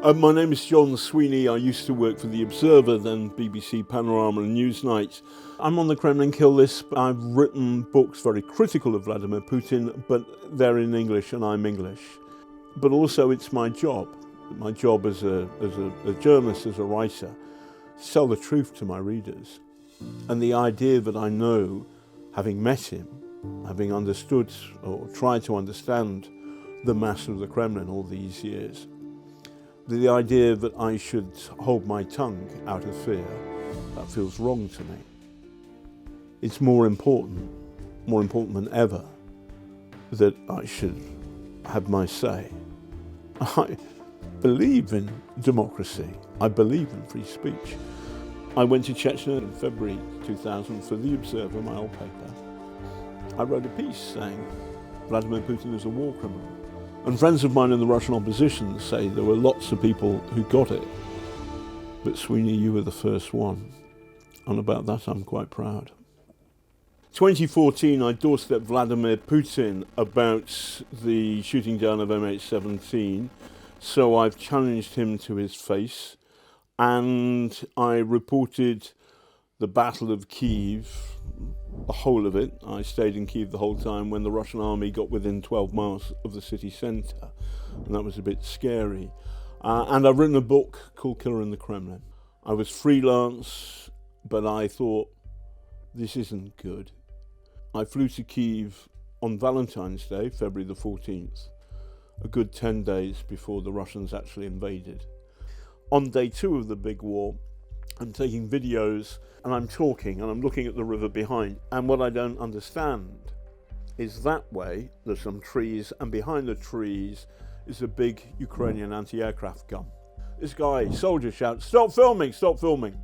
My name is John Sweeney. I used to work for The Observer, then BBC Panorama and Newsnight. I'm on the Kremlin kill list. I've written books very critical of Vladimir Putin, but they're in English and I'm English. But also it's my job as a journalist, as a writer, to tell the truth to my readers. And the idea that I know, having met him, having understood or tried to understand the master of the Kremlin all these years, the idea that I should hold my tongue out of fear, that feels wrong to me. It's more important than ever, that I should have my say. I believe in democracy. I believe in free speech. I went to Chechnya in February 2000 for The Observer, my old paper. I wrote a piece saying Vladimir Putin is a war criminal. And friends of mine in the Russian opposition say there were lots of people who got it, but Sweeney, you were the first one. And about that, I'm quite proud. 2014, I doorstepped Vladimir Putin about the shooting down of MH17, so I've challenged him to his face, and I reported the Battle of Kyiv, the whole of it. I stayed in Kyiv the whole time when the Russian army got within 12 miles of the city centre, and that was a bit scary. And I've written a book called Killer in the Kremlin. I was freelance, but I thought, this isn't good. I flew to Kyiv on Valentine's Day, February the 14th, a good 10 days before the Russians actually invaded. On day 2 of the big war, I'm taking videos and I'm talking and I'm looking at the river behind, and what I don't understand is that way there's some trees, and behind the trees is a big Ukrainian anti-aircraft gun. This guy, soldier, shouts, "Stop filming, stop filming."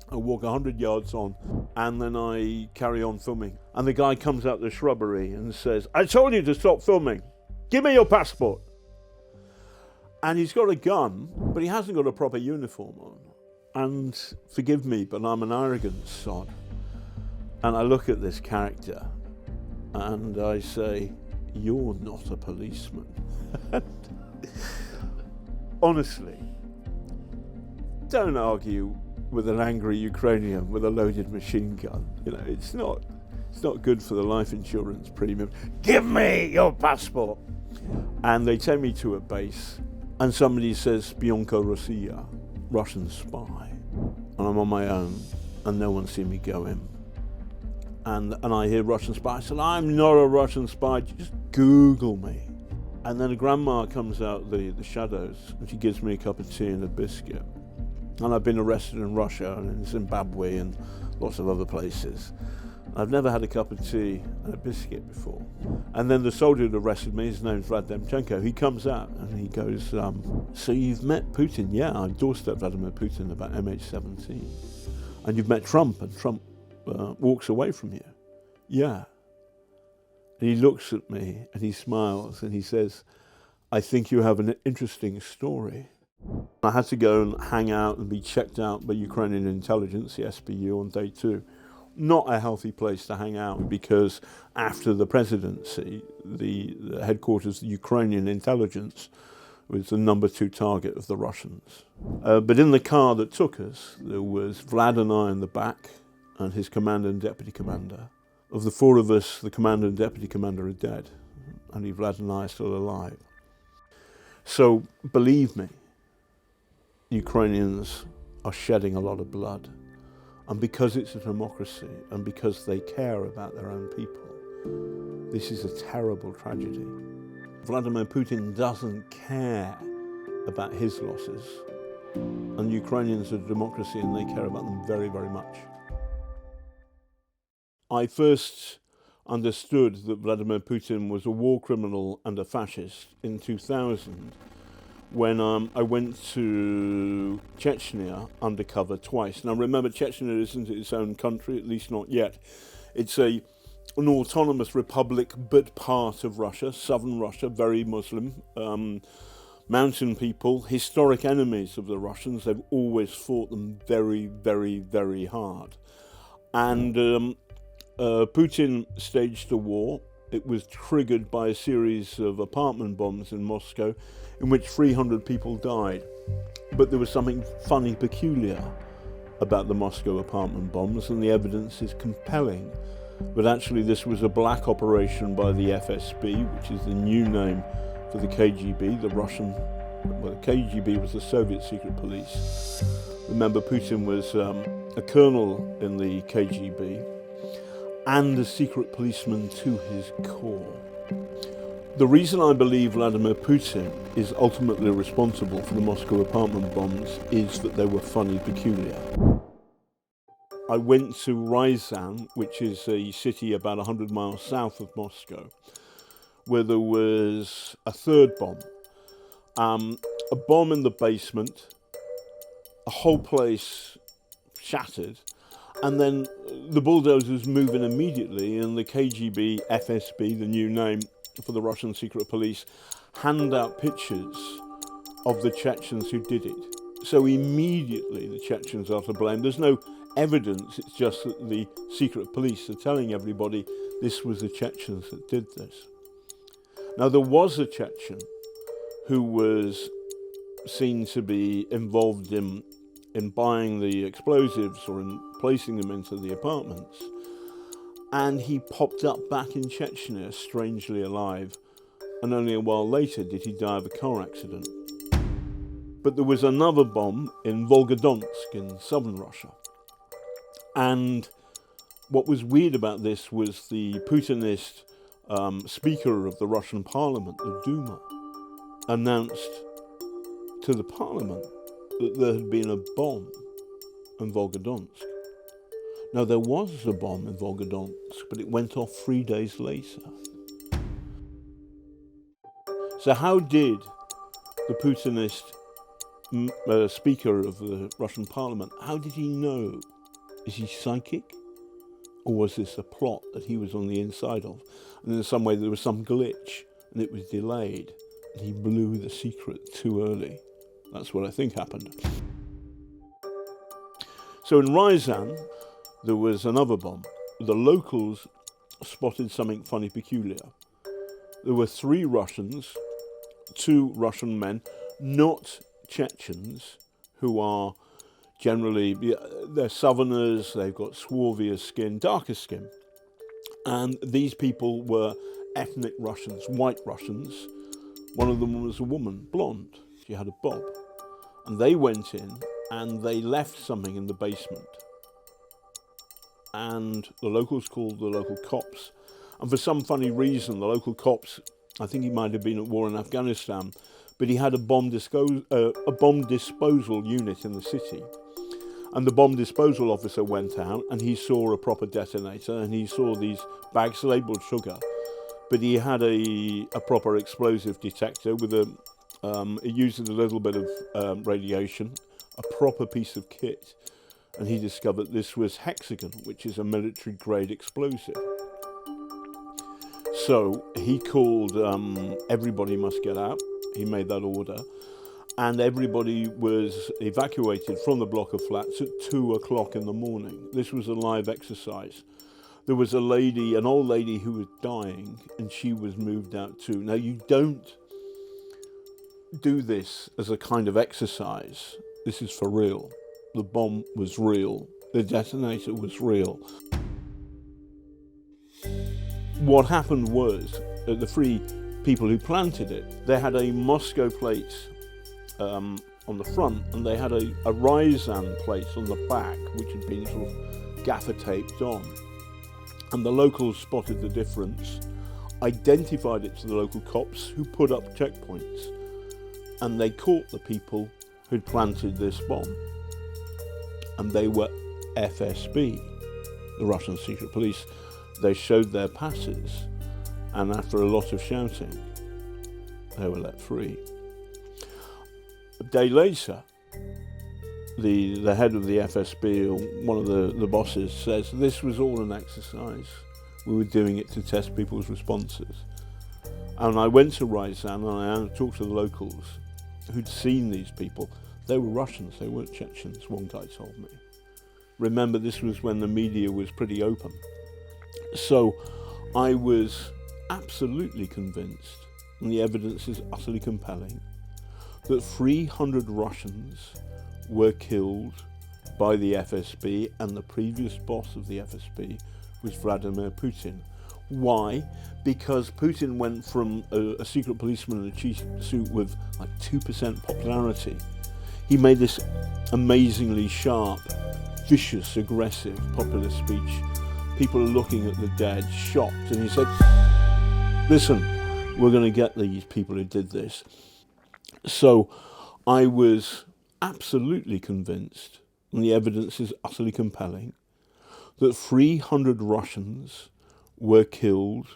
I walk 100 yards on and then I carry on filming, and the guy comes out the shrubbery and says, "I told you to stop filming, give me your passport." And he's got a gun, but he hasn't got a proper uniform on. And forgive me, but I'm an arrogant sod. And I look at this character and I say, "You're not a policeman." Honestly, don't argue with an angry Ukrainian with a loaded machine gun. You know, it's not good for the life insurance premium. "Give me your passport." And they take me to a base and somebody says, "Spionka Rossiya," Russian spy. And I'm on my own and no one's seen me go in. And I hear Russian spy. I said, "I'm not a Russian spy, just Google me." And then a grandma comes out the shadows and she gives me a cup of tea and a biscuit. And I've been arrested in Russia and in Zimbabwe and lots of other places. I've never had a cup of tea and a biscuit before. And then the soldier who arrested me, his name's Vladimchenko, he comes out and he goes, "So you've met Putin?" "Yeah, I doorstepped Vladimir Putin about MH17. "And you've met Trump, and Trump walks away from you?" "Yeah." And he looks at me and he smiles and he says, "I think you have an interesting story." I had to go and hang out and be checked out by Ukrainian intelligence, the SBU, on day 2. Not a healthy place to hang out, because after the presidency, the headquarters of Ukrainian intelligence was the number 2 target of the Russians. But in the car that took us, there was Vlad and I in the back, and his commander and deputy commander. Of the 4 of us, the commander and deputy commander are dead. Only Vlad and I are still alive. So believe me, Ukrainians are shedding a lot of blood. And because it's a democracy and because they care about their own people, this is a terrible tragedy. Vladimir Putin doesn't care about his losses. And Ukrainians are a democracy and they care about them very, very much. I first understood that Vladimir Putin was a war criminal and a fascist in 2000. When I went to Chechnya undercover twice. Now remember, Chechnya isn't its own country, at least not yet. It's an autonomous republic, but part of Russia, southern Russia, very Muslim. Mountain people, historic enemies of the Russians. They've always fought them very, very, very hard. And Putin staged a war It was triggered by a series of apartment bombs in Moscow in which 300 people died. But there was something funny, peculiar about the Moscow apartment bombs, and the evidence is compelling. But actually this was a black operation by the FSB, which is the new name for the KGB, the KGB was the Soviet secret police. Remember, Putin was a colonel in the KGB and a secret policeman to his core. The reason I believe Vladimir Putin is ultimately responsible for the Moscow apartment bombs is that they were funny, peculiar. I went to Ryazan, which is a city about 100 miles south of Moscow, where there was a third bomb. A bomb in the basement, a whole place shattered, and then the bulldozers move in immediately, and the KGB, FSB, the new name for the Russian secret police, hand out pictures of the Chechens who did it. So immediately the Chechens are to blame. There's no evidence, it's just that the secret police are telling everybody this was the Chechens that did this. Now, there was a Chechen who was seen to be involved in buying the explosives or in placing them into the apartments. And he popped up back in Chechnya, strangely alive, and only a while later did he die of a car accident. But there was another bomb in Volgodonsk in southern Russia. And what was weird about this was the Putinist Speaker of the Russian Parliament, the Duma, announced to the Parliament that there had been a bomb in Volgodonsk. Now, there was a bomb in Volgodonsk, but it went off 3 days later. So how did the Putinist Speaker of the Russian Parliament, how did he know? Is he psychic? Or was this a plot that he was on the inside of? And in some way there was some glitch and it was delayed and he blew the secret too early. That's what I think happened. So in Ryazan, there was another bomb. The locals spotted something funny, peculiar. There were 3 Russians, 2 Russian men, not Chechens, who are generally, they're southerners, they've got swarthier skin, darker skin. And these people were ethnic Russians, white Russians. One of them was a woman, blonde. She had a bob. And they went in and they left something in the basement. And the locals called the local cops. And for some funny reason, the local cops, I think he might have been at war in Afghanistan, but he had a bomb disposal unit in the city. And the bomb disposal officer went out and he saw a proper detonator and he saw these bags labelled sugar. But he had a proper explosive detector with it uses a little bit of radiation, a proper piece of kit. And he discovered this was hexagon, which is a military-grade explosive. So he called everybody must get out. He made that order. And everybody was evacuated from the block of flats at 2 o'clock in the morning. This was a live exercise. There was a lady, an old lady who was dying, and she was moved out too. Now, you don't do this as a kind of exercise. This is for real. The bomb was real. The detonator was real. What happened was the 3 people who planted it, they had a Moscow plate on the front, and they had a Ryazan plate on the back, which had been sort of gaffer taped on. And the locals spotted the difference, identified it to the local cops, who put up checkpoints, and they caught the people who'd planted this bomb. And they were FSB, the Russian secret police. They showed their passes, and after a lot of shouting, they were let free. A day later, the head of the FSB, or one of the bosses, says this was all an exercise. We were doing it to test people's responses. And I went to Ryazan and I talked to the locals who'd seen these people. They were Russians, they weren't Chechens, one guy told me. Remember, this was when the media was pretty open. So I was absolutely convinced, and the evidence is utterly compelling, that 300 Russians were killed by the FSB, and the previous boss of the FSB was Vladimir Putin. Why? Because Putin went from a secret policeman in a cheap suit with like 2% popularity. He made this amazingly sharp, vicious, aggressive populist speech. People are looking at the dead, shocked, and he said, listen, we're going to get these people who did this. So I was absolutely convinced, and the evidence is utterly compelling, that 300 Russians were killed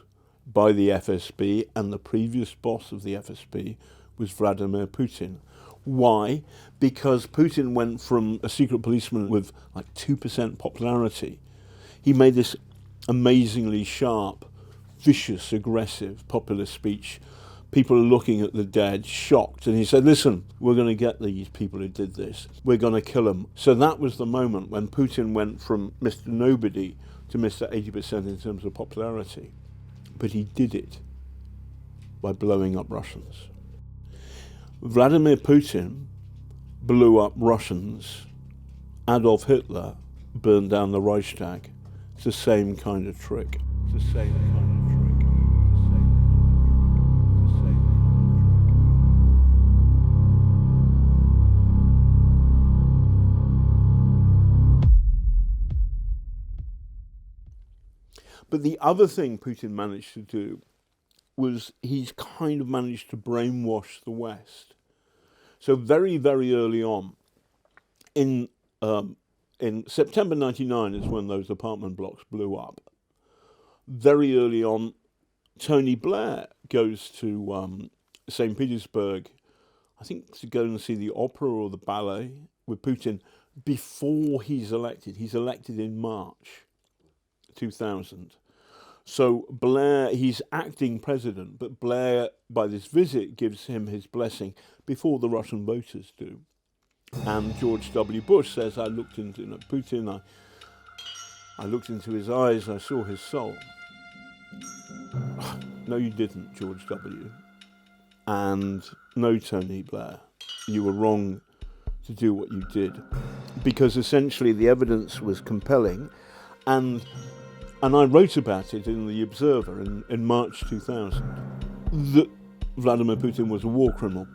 by the FSB, and the previous boss of the FSB was Vladimir Putin. Why? Because Putin went from a secret policeman with like 2% popularity. He made this amazingly sharp, vicious, aggressive populist speech. People are looking at the dead, shocked, and he said, listen, we're going to get these people who did this. We're going to kill them. So that was the moment when Putin went from Mr. Nobody to Mr. 80% in terms of popularity. But he did it by blowing up Russians. Vladimir Putin blew up Russians. Adolf Hitler burned down the Reichstag. It's the same kind of trick. It's the same kind of trick. But the other thing Putin managed to do was he's kind of managed to brainwash the West. So very, very early on, in September 99 is when those apartment blocks blew up. Very early on, Tony Blair goes to St. Petersburg, I think to go and see the opera or the ballet with Putin before he's elected. He's elected in March 2000. So Blair, he's acting president, but Blair, by this visit, gives him his blessing before the Russian voters do. And George W. Bush says, I looked into Putin, I looked into his eyes, I saw his soul. No, you didn't, George W. And no, Tony Blair, you were wrong to do what you did. Because essentially the evidence was compelling, and I wrote about it in The Observer in March 2000, that Vladimir Putin was a war criminal.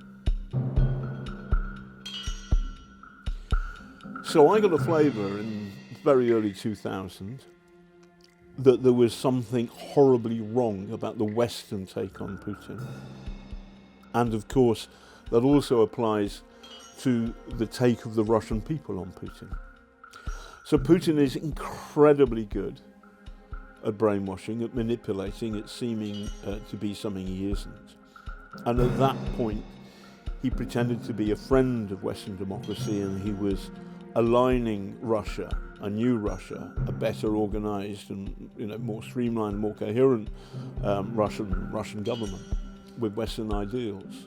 So I got a flavour in very early 2000 that there was something horribly wrong about the Western take on Putin. And of course, that also applies to the take of the Russian people on Putin. So Putin is incredibly good at brainwashing, at manipulating, at seeming to be something he isn't. And at that point, he pretended to be a friend of Western democracy, and he was aligning Russia, a new Russia, a better organised and more streamlined, more coherent Russian government with Western ideals.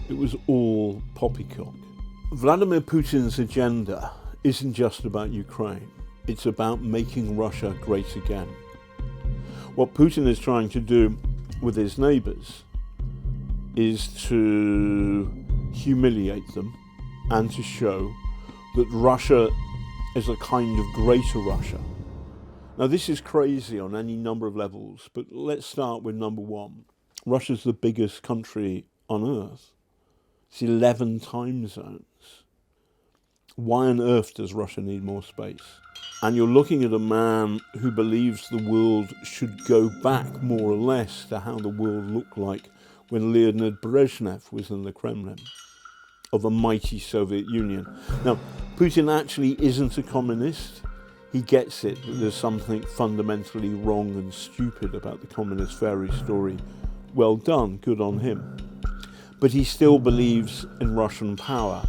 It was all poppycock. Vladimir Putin's agenda isn't just about Ukraine. It's about making Russia great again. What Putin is trying to do with his neighbours is to humiliate them and to show that Russia is a kind of greater Russia. Now, this is crazy on any number of levels, but let's start with number one. Russia's the biggest country on Earth. It's 11 time zones. Why on earth does Russia need more space? And you're looking at a man who believes the world should go back more or less to how the world looked like when Leonid Brezhnev was in the Kremlin of a mighty Soviet Union. Now, Putin actually isn't a communist. He gets it that there's something fundamentally wrong and stupid about the communist fairy story. Well done, good on him. But he still believes in Russian power.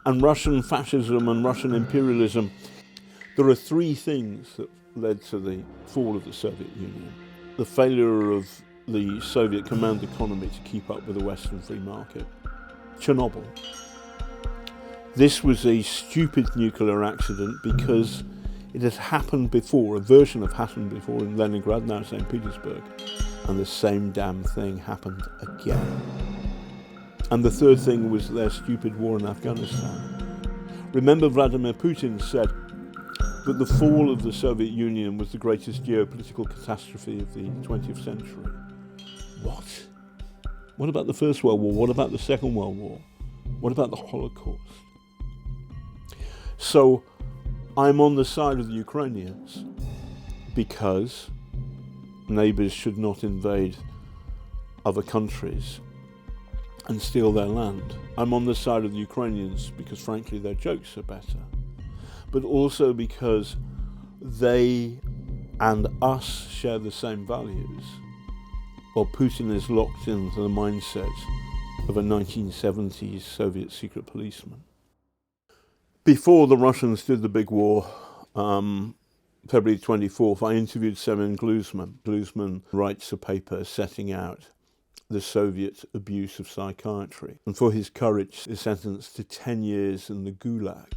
And Russian fascism and Russian imperialism. There are three things that led to the fall of the Soviet Union. The failure of the Soviet command economy to keep up with the Western free market. Chernobyl. This was a stupid nuclear accident because It had happened before, a version of happened before in Leningrad, now St. Petersburg, and the same damn thing happened again. And the third thing was their stupid war in Afghanistan. Remember, Vladimir Putin said that the fall of the Soviet Union was the greatest geopolitical catastrophe of the 20th century. What? What about the First World War? What about the Second World War? What about the Holocaust? So I'm on the side of the Ukrainians because neighbours should not invade other countries and steal their land. I'm on the side of the Ukrainians because frankly their jokes are better, but also because they and us share the same values, while Putin is locked into the mindset of a 1970s Soviet secret policeman. Before the Russians did the big war, February 24th, I interviewed Semyon Gluzman. Gluzman writes a paper setting out the Soviet abuse of psychiatry, and for his courage is sentenced to 10 years in the Gulag.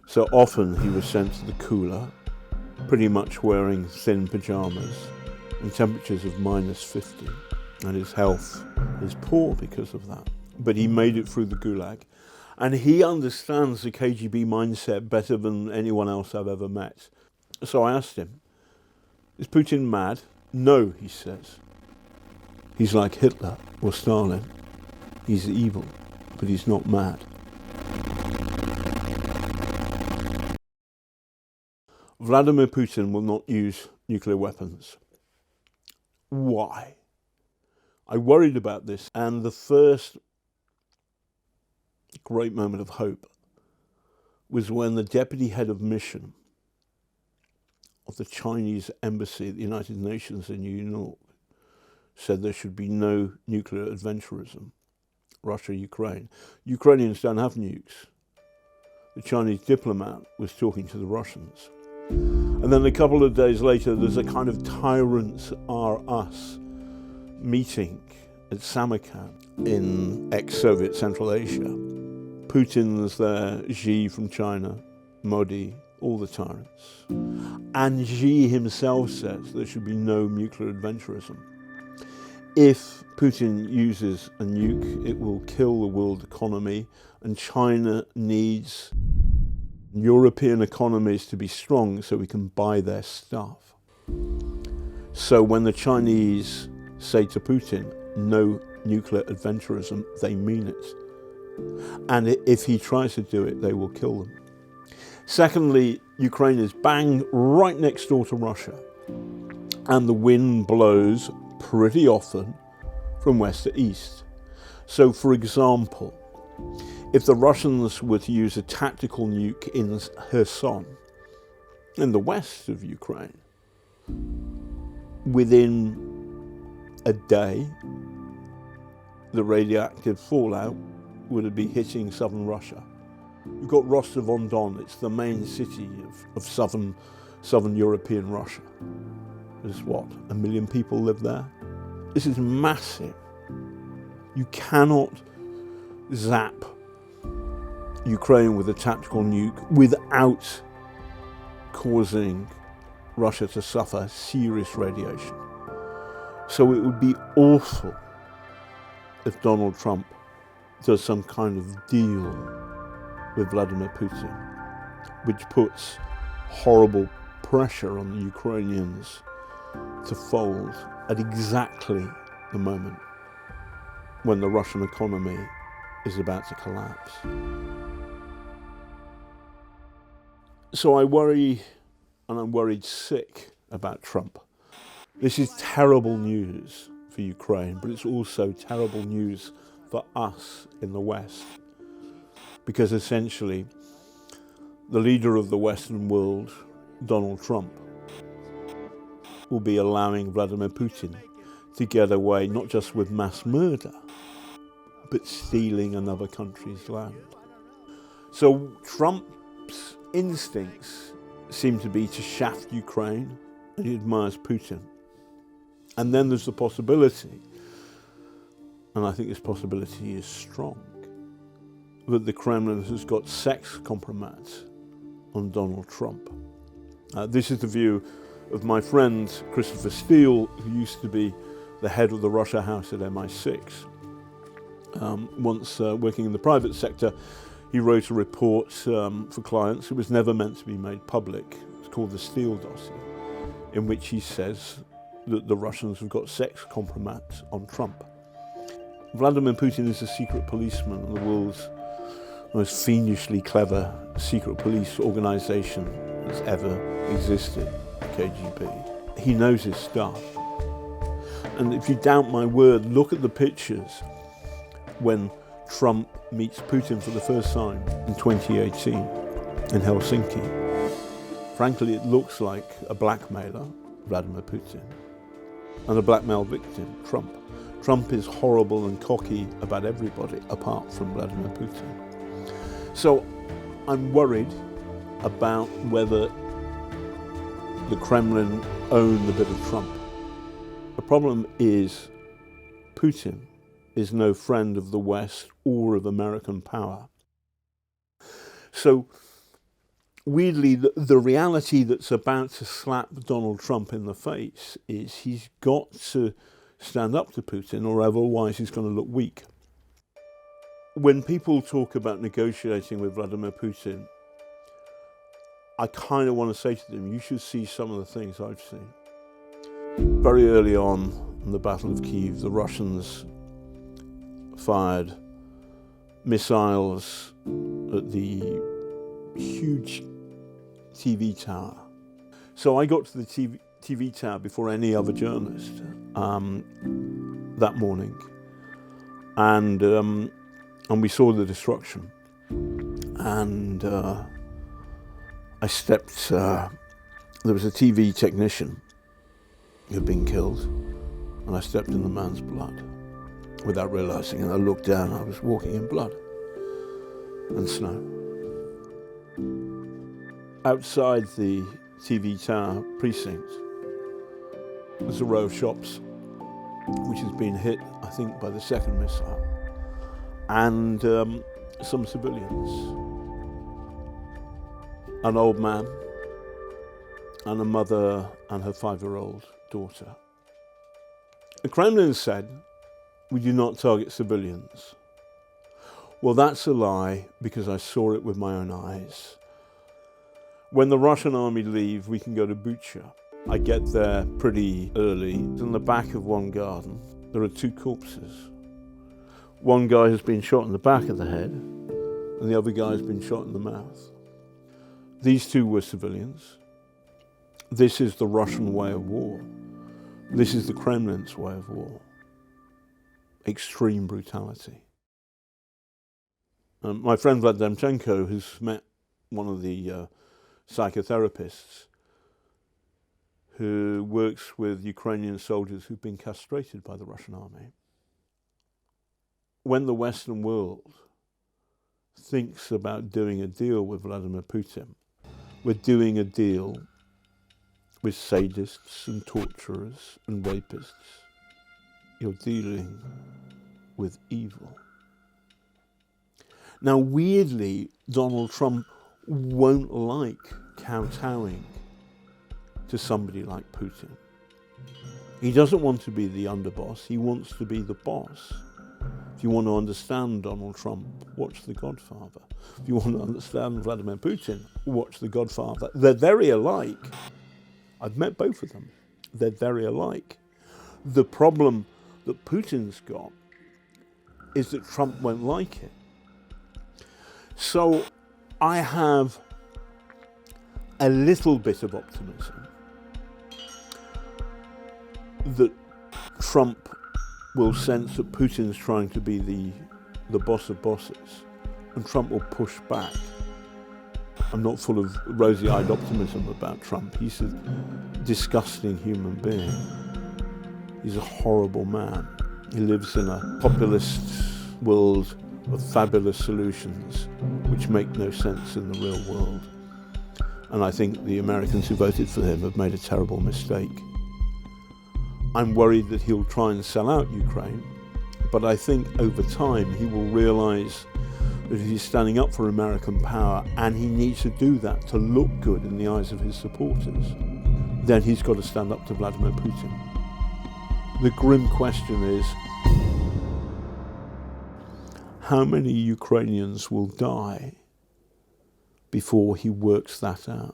So often he was sent to the cooler, pretty much wearing thin pajamas and temperatures of -50, and his health is poor because of that. But he made it through the Gulag, and he understands the KGB mindset better than anyone else I've ever met. So I asked him, is Putin mad? No, he says. He's like Hitler or Stalin. He's evil, but he's not mad. Vladimir Putin will not use nuclear weapons. Why? I worried about this, and the first great moment of hope was when the deputy head of mission of the Chinese embassy at the United Nations in New York said there should be no nuclear adventurism. Russia, Ukraine. Ukrainians don't have nukes. The Chinese diplomat was talking to the Russians. And then a couple of days later, there's a kind of tyrants are us meeting at Samarkand in ex-Soviet Central Asia. Putin's there, Xi from China, Modi, all the tyrants. And Xi himself says there should be no nuclear adventurism. If Putin uses a nuke, it will kill the world economy, and China needs European economies to be strong so we can buy their stuff. So when the Chinese say to Putin, no nuclear adventurism, they mean it. And if he tries to do it, they will kill them. Secondly, Ukraine is bang right next door to Russia, and the wind blows pretty often from west to east. So for example, if the Russians were to use a tactical nuke in Kherson, in the west of Ukraine, within a day, the radioactive fallout would be hitting southern Russia. You've got Rostov-on-Don, it's the main city of southern European Russia. There's what, 1 million people live there? This is massive. You cannot zap Ukraine with a tactical nuke without causing Russia to suffer serious radiation. So it would be awful if Donald Trump does some kind of deal with Vladimir Putin, which puts horrible pressure on the Ukrainians to fold at exactly the moment when the Russian economy is about to collapse. So I worry, and I'm worried sick about Trump. This is terrible news for Ukraine, but it's also terrible news for us in the West, because essentially the leader of the Western world, Donald Trump, will be allowing Vladimir Putin to get away not just with mass murder, but stealing another country's land. So Trump's instincts seem to be to shaft Ukraine, and he admires Putin. And then there's the possibility, and I think this possibility is strong, that the Kremlin has got sex compromise on Donald Trump. This is the view of my friend Christopher Steele, who used to be the head of the Russia House at MI6. Once working in the private sector, he wrote a report for clients. It was never meant to be made public. It's called the Steele dossier, in which he says that the Russians have got sex compromise on Trump. Vladimir Putin is a secret policeman in the world's most fiendishly clever secret police organisation that's ever existed, the KGB. He knows his stuff. And if you doubt my word, look at the pictures when Trump meets Putin for the first time in 2018 in Helsinki. Frankly, it looks like a blackmailer, Vladimir Putin, and a blackmail victim, Trump. Trump is horrible and cocky about everybody apart from Vladimir Putin. So I'm worried about whether the Kremlin own the bit of Trump. The problem is Putin is no friend of the West or of American power. So weirdly, the reality that's about to slap Donald Trump in the face is he's got to stand up to Putin, or otherwise he's going to look weak. When people talk about negotiating with Vladimir Putin, I kind of want to say to them, you should see some of the things I've seen. Very early on in the Battle of Kyiv, the Russians fired missiles at the huge TV tower. So I got to the TV tower before any other journalist that morning, and we saw the destruction. And I stepped. There was a TV technician who had been killed, and I stepped in the man's blood without realizing. And I looked down. I was walking in blood and snow. Outside the TV tower precinct, there's a row of shops which has been hit, I think, by the second missile, and some civilians, an old man and a mother and her 5-year-old daughter. The Kremlin said, we do not target civilians. Well, that's a lie, because I saw it with my own eyes. When the Russian army leave, we can go to Bucha. I get there pretty early. In the back of one garden, there are 2 corpses. One guy has been shot in the back of the head, and the other guy has been shot in the mouth. These 2 were civilians. This is the Russian way of war. This is the Kremlin's way of war. Extreme brutality. My friend Vlad Demchenko has met one of the psychotherapists who works with Ukrainian soldiers who've been castrated by the Russian army. When the Western world thinks about doing a deal with Vladimir Putin, we're doing a deal with sadists and torturers and rapists. You're dealing with evil. Now, weirdly, Donald Trump won't like kowtowing to somebody like Putin. He doesn't want to be the underboss, he wants to be the boss. If you want to understand Donald Trump, watch The Godfather. If you want to understand Vladimir Putin, watch The Godfather. They're very alike. I've met both of them. They're very alike. The problem that Putin's got is that Trump won't like it. So I have a little bit of optimism that Trump will sense that Putin's trying to be the boss of bosses, and Trump will push back. I'm not full of rosy-eyed optimism about Trump. He's a disgusting human being. He's a horrible man. He lives in a populist world of fabulous solutions which make no sense in the real world. And I think the Americans who voted for him have made a terrible mistake. I'm worried that he'll try and sell out Ukraine, but I think over time he will realize that if he's standing up for American power, and he needs to do that to look good in the eyes of his supporters, then he's got to stand up to Vladimir Putin. The grim question is, how many Ukrainians will die before he works that out?